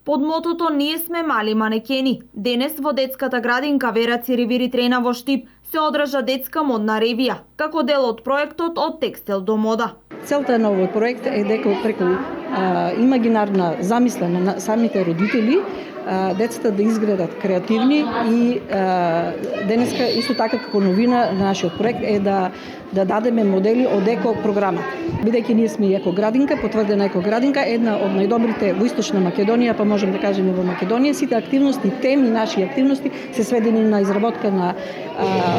Под мотото "Ние сме мали манекени", денес во детската градинка Вера Циревири Трена во Штип се одржа детска модна ревија, како дел од проектот "Од текстил до мода". Целта на овој проект е дека преку имагинарна замислена на самите родители децата да изградат креативни и денеска исто така како новина на нашиот проект е да дадеме модели од еко програмата. Бидејќи ние сме еко градинка, потврдена еко градинка, една од најдобрите во Источна Македонија, па можем да кажеме во Македонија, сите активности, теми, наши активности се сведени на изработка на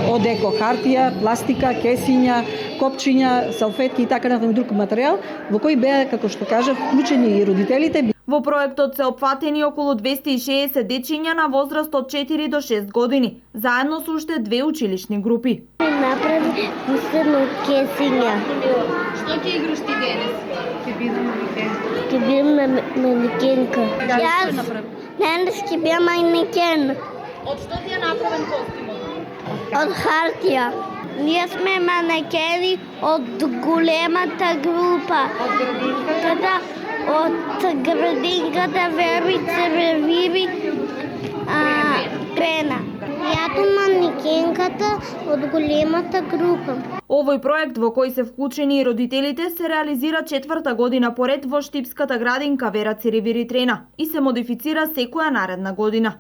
од еко хартија, пластика, кесиња, копчиња, салфетки и така натаму друг материјал, во кој беа, како што кажав, вклучени и родителите. Во проектот се опфатени околу 260 дечиња на возраст од 4 до 6 години, заедно со уште 2 училишни групи. Направи пустено кесиња. Што ќе играш ти денес? Ќе бидам манекен. Ќе бидам манекенка. Јас денес ќе бидам манекен. Од што ти е направен костимот? Од хартија. Ние сме манекени од големата група. Од градинката? Од градинката Вера Циревири Трена. Јато манекенката од големата група. Овој проект во кој се вклучени и родителите се реализира 4-та година поред во Штипската градинка Вера Циревири Трена и се модифицира секоја наредна година.